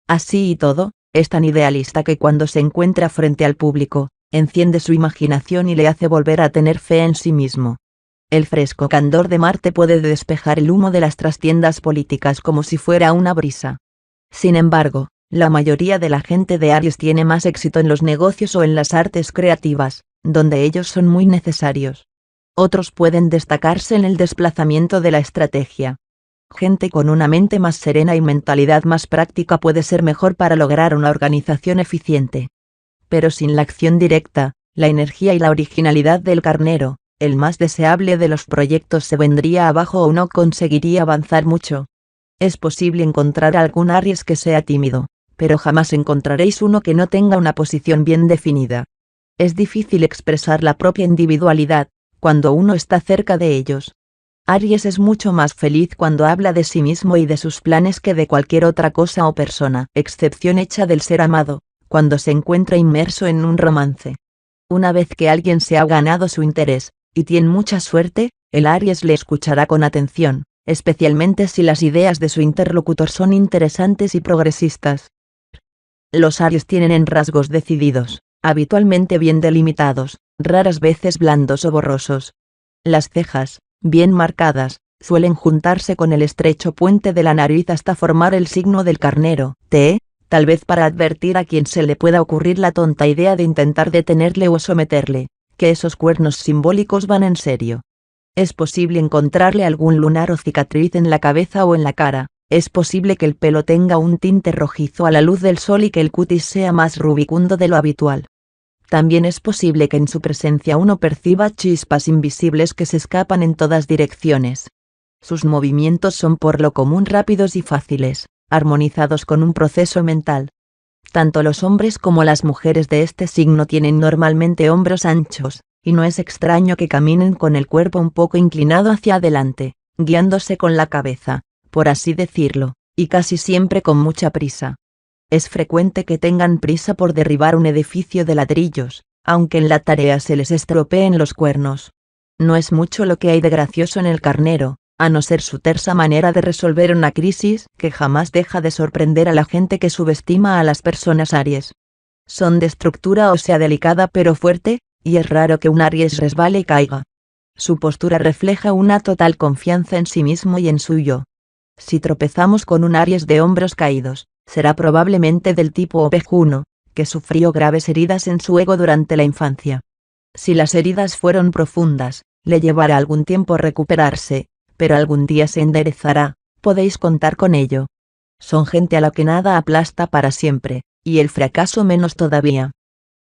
A: Así y todo, es tan idealista que cuando se encuentra frente al público, enciende su imaginación y le hace volver a tener fe en sí mismo. El fresco candor de Marte puede despejar el humo de las trastiendas políticas como si fuera una brisa. Sin embargo, la mayoría de la gente de Aries tiene más éxito en los negocios o en las artes creativas, donde ellos son muy necesarios. Otros pueden destacarse en el desplazamiento de la estrategia. Gente con una mente más serena y mentalidad más práctica puede ser mejor para lograr una organización eficiente. Pero sin la acción directa, la energía y la originalidad del carnero, el más deseable de los proyectos se vendría abajo o no conseguiría avanzar mucho. Es posible encontrar algún Aries que sea tímido, pero jamás encontraréis uno que no tenga una posición bien definida. Es difícil expresar la propia individualidad, cuando uno está cerca de ellos. Aries es mucho más feliz cuando habla de sí mismo y de sus planes que de cualquier otra cosa o persona, excepción hecha del ser amado, cuando se encuentra inmerso en un romance. Una vez que alguien se ha ganado su interés, y tiene mucha suerte, el Aries le escuchará con atención, especialmente si las ideas de su interlocutor son interesantes y progresistas. Los Aries tienen rasgos decididos, habitualmente bien delimitados, raras veces blandos o borrosos. Las cejas, bien marcadas, suelen juntarse con el estrecho puente de la nariz hasta formar el signo del carnero, T, tal vez para advertir a quien se le pueda ocurrir la tonta idea de intentar detenerle o someterle, que esos cuernos simbólicos van en serio. Es posible encontrarle algún lunar o cicatriz en la cabeza o en la cara, es posible que el pelo tenga un tinte rojizo a la luz del sol y que el cutis sea más rubicundo de lo habitual. También es posible que en su presencia uno perciba chispas invisibles que se escapan en todas direcciones. Sus movimientos son por lo común rápidos y fáciles, armonizados con un proceso mental. Tanto los hombres como las mujeres de este signo tienen normalmente hombros anchos, y no es extraño que caminen con el cuerpo un poco inclinado hacia adelante, guiándose con la cabeza, por así decirlo, y casi siempre con mucha prisa. Es frecuente que tengan prisa por derribar un edificio de ladrillos, aunque en la tarea se les estropeen los cuernos. No es mucho lo que hay de gracioso en el carnero, a no ser su tersa manera de resolver una crisis que jamás deja de sorprender a la gente que subestima a las personas Aries. Son de estructura ósea delicada pero fuerte, y es raro que un Aries resbale y caiga. Su postura refleja una total confianza en sí mismo y en su yo. Si tropezamos con un Aries de hombros caídos, será probablemente del tipo ovejuno, que sufrió graves heridas en su ego durante la infancia. Si las heridas fueron profundas, le llevará algún tiempo recuperarse, pero algún día se enderezará, podéis contar con ello. Son gente a la que nada aplasta para siempre, y el fracaso menos todavía.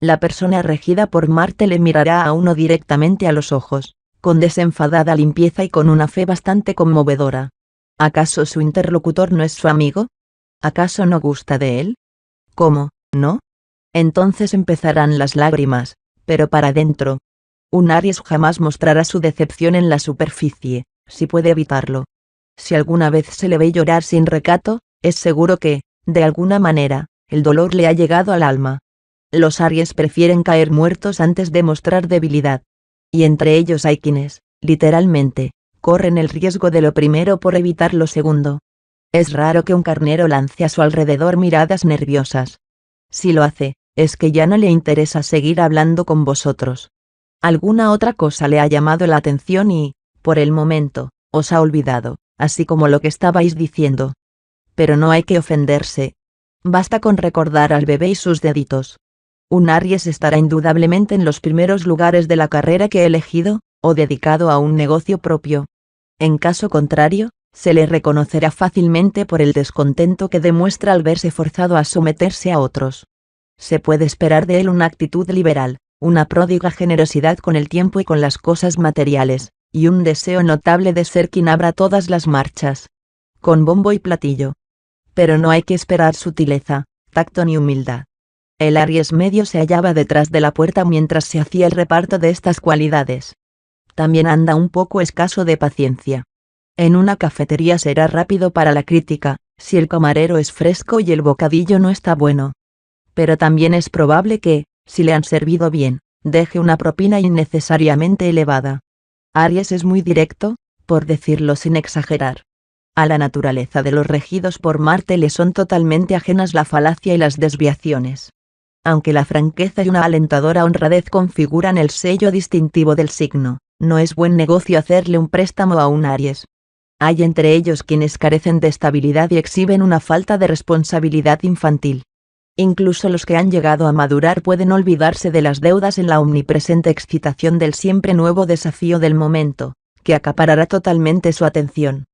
A: La persona regida por Marte le mirará a uno directamente a los ojos, con desenfadada limpieza y con una fe bastante conmovedora. ¿Acaso su interlocutor no es su amigo? ¿Acaso no gusta de él? ¿Cómo, no? Entonces empezarán las lágrimas, pero para dentro. Un Aries jamás mostrará su decepción en la superficie, si puede evitarlo. Si alguna vez se le ve llorar sin recato, es seguro que, de alguna manera, el dolor le ha llegado al alma. Los Aries prefieren caer muertos antes de mostrar debilidad. Y entre ellos hay quienes, literalmente, corren el riesgo de lo primero por evitar lo segundo. Es raro que un carnero lance a su alrededor miradas nerviosas. Si lo hace, es que ya no le interesa seguir hablando con vosotros. Alguna otra cosa le ha llamado la atención y, por el momento, os ha olvidado, así como lo que estabais diciendo. Pero no hay que ofenderse. Basta con recordar al bebé y sus deditos. Un Aries estará indudablemente en los primeros lugares de la carrera que he elegido, o dedicado a un negocio propio. En caso contrario, se le reconocerá fácilmente por el descontento que demuestra al verse forzado a someterse a otros. Se puede esperar de él una actitud liberal, una pródiga generosidad con el tiempo y con las cosas materiales, y un deseo notable de ser quien abra todas las marchas, con bombo y platillo. Pero no hay que esperar sutileza, tacto ni humildad. El Aries medio se hallaba detrás de la puerta mientras se hacía el reparto de estas cualidades. También anda un poco escaso de paciencia. En una cafetería será rápido para la crítica, si el camarero es fresco y el bocadillo no está bueno. Pero también es probable que, si le han servido bien, deje una propina innecesariamente elevada. Aries es muy directo, por decirlo sin exagerar. A la naturaleza de los regidos por Marte le son totalmente ajenas la falacia y las desviaciones. Aunque la franqueza y una alentadora honradez configuran el sello distintivo del signo, no es buen negocio hacerle un préstamo a un Aries. Hay entre ellos quienes carecen de estabilidad y exhiben una falta de responsabilidad infantil. Incluso los que han llegado a madurar pueden olvidarse de las deudas en la omnipresente excitación del siempre nuevo desafío del momento, que acaparará totalmente su atención.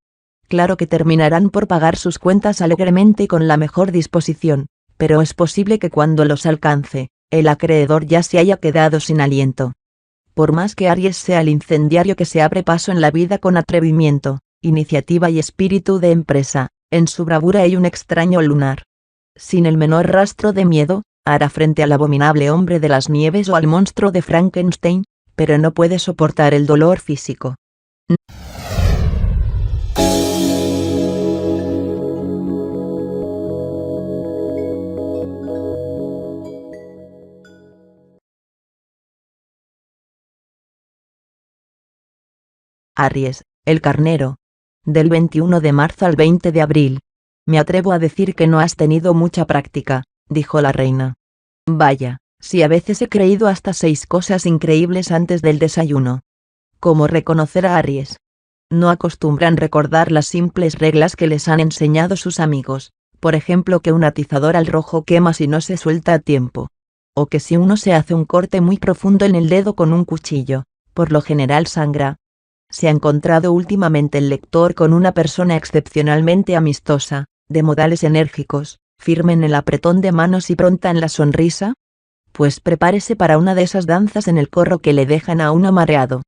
A: Claro que terminarán por pagar sus cuentas alegremente y con la mejor disposición, pero es posible que cuando los alcance, el acreedor ya se haya quedado sin aliento. Por más que Aries sea el incendiario que se abre paso en la vida con atrevimiento, iniciativa y espíritu de empresa, en su bravura hay un extraño lunar. Sin el menor rastro de miedo, hará frente al abominable hombre de las nieves o al monstruo de Frankenstein, pero no puede soportar el dolor físico. Aries, el carnero. Del 21 de marzo al 20 de abril. Me atrevo a decir que no has tenido mucha práctica, dijo la reina. Vaya, si a veces he creído hasta 6 cosas increíbles antes del desayuno. ¿Cómo reconocer a Aries? No acostumbran recordar las simples reglas que les han enseñado sus amigos, por ejemplo que un atizador al rojo quema si no se suelta a tiempo. O que si uno se hace un corte muy profundo en el dedo con un cuchillo, por lo general sangra. Se ha encontrado últimamente el lector con una persona excepcionalmente amistosa, de modales enérgicos, firme en el apretón de manos y pronta en la sonrisa. Pues prepárese para una de esas danzas en el corro que le dejan a uno mareado.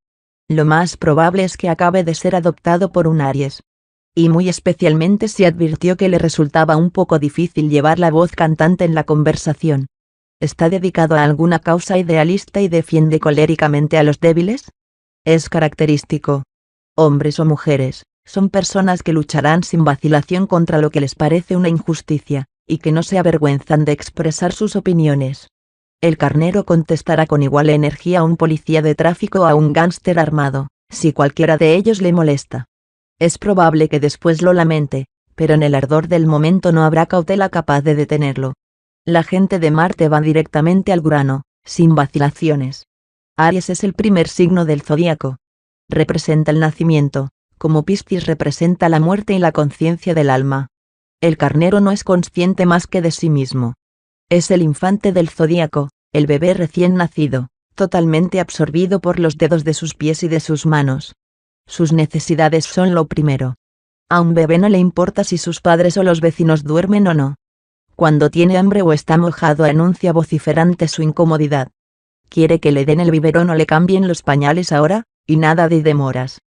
A: Lo más probable es que acabe de ser adoptado por un Aries. Y muy especialmente si advirtió que le resultaba un poco difícil llevar la voz cantante en la conversación. ¿Está dedicado a alguna causa idealista y defiende coléricamente a los débiles? Es característico. Hombres o mujeres, son personas que lucharán sin vacilación contra lo que les parece una injusticia, y que no se avergüenzan de expresar sus opiniones. El carnero contestará con igual energía a un policía de tráfico o a un gángster armado, si cualquiera de ellos le molesta. Es probable que después lo lamente, pero en el ardor del momento no habrá cautela capaz de detenerlo. La gente de Marte va directamente al grano, sin vacilaciones. Aries es el primer signo del zodíaco. Representa el nacimiento, como Piscis representa la muerte y la conciencia del alma. El carnero no es consciente más que de sí mismo. Es el infante del zodíaco, el bebé recién nacido, totalmente absorbido por los dedos de sus pies y de sus manos. Sus necesidades son lo primero. A un bebé no le importa si sus padres o los vecinos duermen o no. Cuando tiene hambre o está mojado anuncia vociferante su incomodidad. Quiere que le den el biberón o le cambien los pañales ahora, y nada de demoras.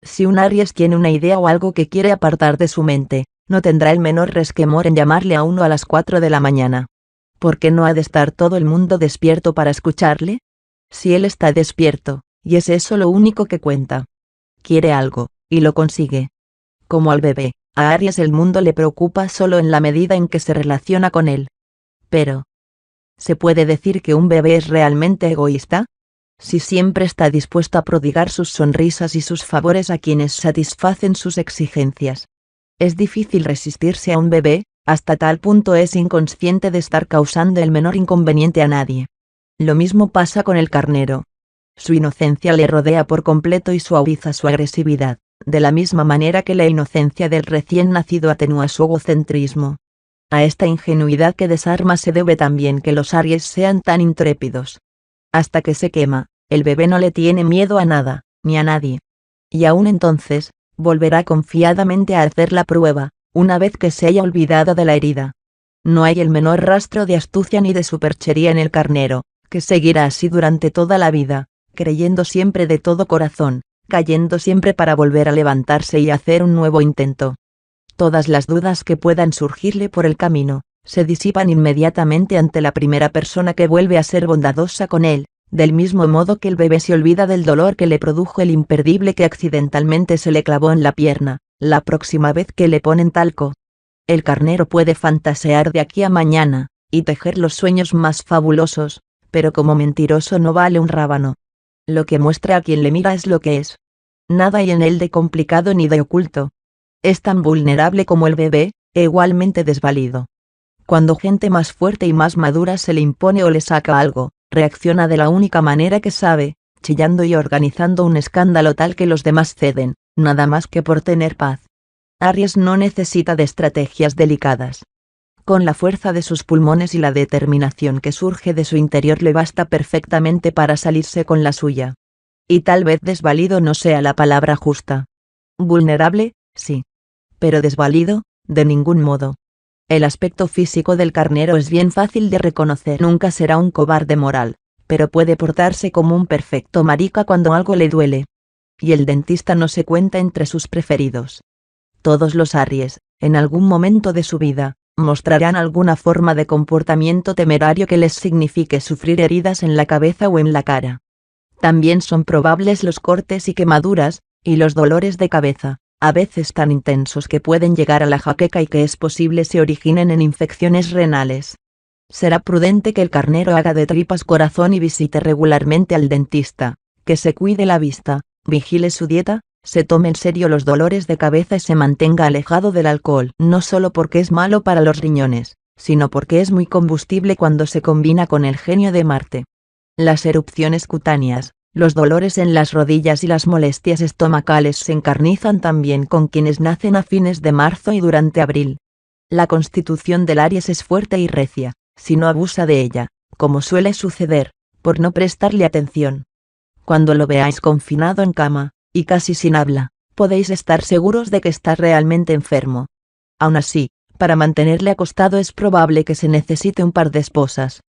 A: Si un Aries tiene una idea o algo que quiere apartar de su mente, no tendrá el menor resquemor en llamarle a uno a las 4 de la mañana. ¿Por qué no ha de estar todo el mundo despierto para escucharle? Si él está despierto, y es eso lo único que cuenta. Quiere algo, y lo consigue. Como al bebé, a Aries el mundo le preocupa solo en la medida en que se relaciona con él. Pero, ¿se puede decir que un bebé es realmente egoísta? Si siempre está dispuesto a prodigar sus sonrisas y sus favores a quienes satisfacen sus exigencias. Es difícil resistirse a un bebé, hasta tal punto es inconsciente de estar causando el menor inconveniente a nadie. Lo mismo pasa con el carnero. Su inocencia le rodea por completo y suaviza su agresividad, de la misma manera que la inocencia del recién nacido atenúa su egocentrismo. A esta ingenuidad que desarma se debe también que los Aries sean tan intrépidos. Hasta que se quema, el bebé no le tiene miedo a nada, ni a nadie. Y aún entonces, volverá confiadamente a hacer la prueba, una vez que se haya olvidado de la herida. No hay el menor rastro de astucia ni de superchería en el carnero, que seguirá así durante toda la vida, creyendo siempre de todo corazón, cayendo siempre para volver a levantarse y hacer un nuevo intento. Todas las dudas que puedan surgirle por el camino, se disipan inmediatamente ante la primera persona que vuelve a ser bondadosa con él, del mismo modo que el bebé se olvida del dolor que le produjo el imperdible que accidentalmente se le clavó en la pierna, la próxima vez que le ponen talco. El carnero puede fantasear de aquí a mañana, y tejer los sueños más fabulosos, pero como mentiroso no vale un rábano. Lo que muestra a quien le mira es lo que es. Nada hay en él de complicado ni de oculto. Es tan vulnerable como el bebé, e igualmente desvalido. Cuando gente más fuerte y más madura se le impone o le saca algo, reacciona de la única manera que sabe, chillando y organizando un escándalo tal que los demás ceden, nada más que por tener paz. Aries no necesita de estrategias delicadas. Con la fuerza de sus pulmones y la determinación que surge de su interior le basta perfectamente para salirse con la suya. Y tal vez desvalido no sea la palabra justa. Vulnerable, sí. Pero desvalido, de ningún modo. El aspecto físico del carnero es bien fácil de reconocer. Nunca será un cobarde moral, pero puede portarse como un perfecto marica cuando algo le duele. Y el dentista no se cuenta entre sus preferidos. Todos los Aries, en algún momento de su vida, mostrarán alguna forma de comportamiento temerario que les signifique sufrir heridas en la cabeza o en la cara. También son probables los cortes y quemaduras, y los dolores de cabeza, a veces tan intensos que pueden llegar a la jaqueca y que es posible se originen en infecciones renales. Será prudente que el carnero haga de tripas corazón y visite regularmente al dentista, que se cuide la vista, vigile su dieta, se tome en serio los dolores de cabeza y se mantenga alejado del alcohol. No solo porque es malo para los riñones, sino porque es muy combustible cuando se combina con el genio de Marte. Las erupciones cutáneas, los dolores en las rodillas y las molestias estomacales se encarnizan también con quienes nacen a fines de marzo y durante abril. La constitución del Aries es fuerte y recia, si no abusa de ella, como suele suceder, por no prestarle atención. Cuando lo veáis confinado en cama, y casi sin habla, podéis estar seguros de que está realmente enfermo. Aún así, para mantenerle acostado es probable que se necesite un par de esposas.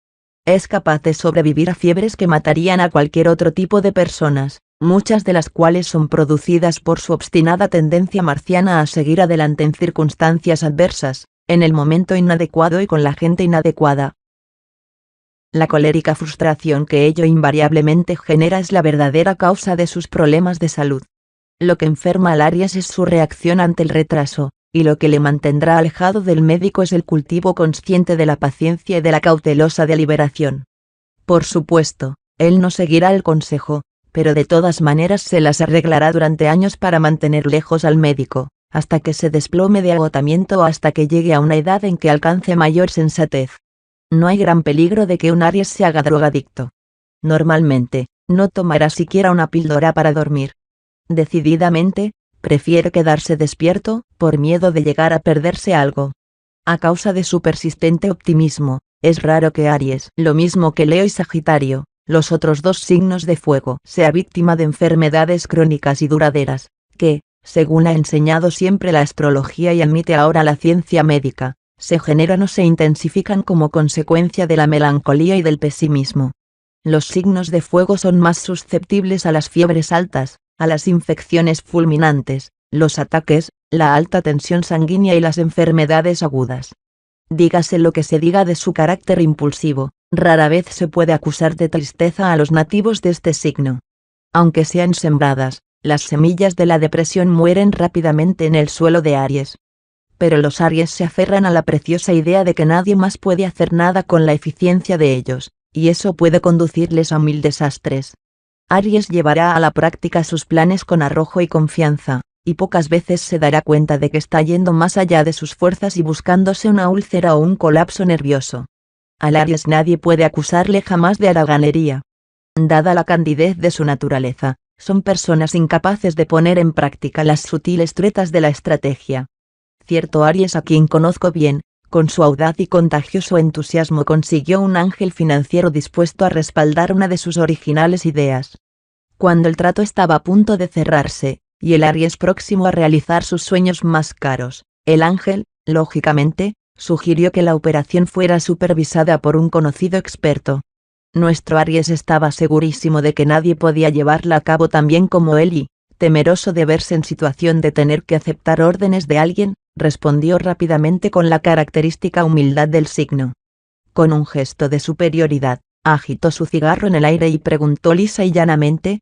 A: Es capaz de sobrevivir a fiebres que matarían a cualquier otro tipo de personas, muchas de las cuales son producidas por su obstinada tendencia marciana a seguir adelante en circunstancias adversas, en el momento inadecuado y con la gente inadecuada. La colérica frustración que ello invariablemente genera es la verdadera causa de sus problemas de salud. Lo que enferma al Aries es su reacción ante el retraso, y lo que le mantendrá alejado del médico es el cultivo consciente de la paciencia y de la cautelosa deliberación. Por supuesto, él no seguirá el consejo, pero de todas maneras se las arreglará durante años para mantener lejos al médico, hasta que se desplome de agotamiento o hasta que llegue a una edad en que alcance mayor sensatez. No hay gran peligro de que un Aries se haga drogadicto. Normalmente, no tomará siquiera una píldora para dormir. Decididamente, prefiere quedarse despierto, por miedo de llegar a perderse algo. A causa de su persistente optimismo, es raro que Aries, lo mismo que Leo y Sagitario, los otros dos signos de fuego, sea víctima de enfermedades crónicas y duraderas, que, según ha enseñado siempre la astrología y admite ahora la ciencia médica, se generan o se intensifican como consecuencia de la melancolía y del pesimismo. Los signos de fuego son más susceptibles a las fiebres altas, a las infecciones fulminantes, los ataques, la alta tensión sanguínea y las enfermedades agudas. Dígase lo que se diga de su carácter impulsivo, rara vez se puede acusar de tristeza a los nativos de este signo. Aunque sean sembradas, las semillas de la depresión mueren rápidamente en el suelo de Aries. Pero los Aries se aferran a la preciosa idea de que nadie más puede hacer nada con la eficiencia de ellos, y eso puede conducirles a 1000 desastres. Aries llevará a la práctica sus planes con arrojo y confianza, y pocas veces se dará cuenta de que está yendo más allá de sus fuerzas y buscándose una úlcera o un colapso nervioso. Al Aries nadie puede acusarle jamás de haraganería. Dada la candidez de su naturaleza, son personas incapaces de poner en práctica las sutiles tretas de la estrategia. Cierto Aries a quien conozco bien, con su audaz y contagioso entusiasmo consiguió un ángel financiero dispuesto a respaldar una de sus originales ideas. Cuando el trato estaba a punto de cerrarse, y el Aries próximo a realizar sus sueños más caros, el ángel, lógicamente, sugirió que la operación fuera supervisada por un conocido experto. Nuestro Aries estaba segurísimo de que nadie podía llevarla a cabo tan bien como él y, Temeroso de verse en situación de tener que aceptar órdenes de alguien, respondió rápidamente con la característica humildad del signo. Con un gesto de superioridad, agitó su cigarro en el aire y preguntó lisa y llanamente: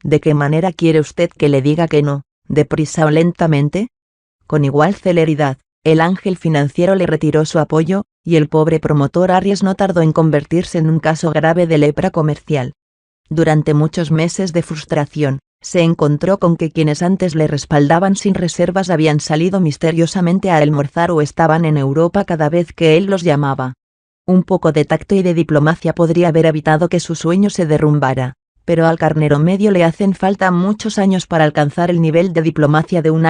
A: ¿De qué manera quiere usted que le diga que no, deprisa o lentamente? Con igual celeridad, el ángel financiero le retiró su apoyo, y el pobre promotor Aries no tardó en convertirse en un caso grave de lepra comercial. Durante muchos meses de frustración, se encontró con que quienes antes le respaldaban sin reservas habían salido misteriosamente a almorzar o estaban en Europa cada vez que él los llamaba. Un poco de tacto y de diplomacia podría haber evitado que su sueño se derrumbara, pero al carnero medio le hacen falta muchos años para alcanzar el nivel de diplomacia de un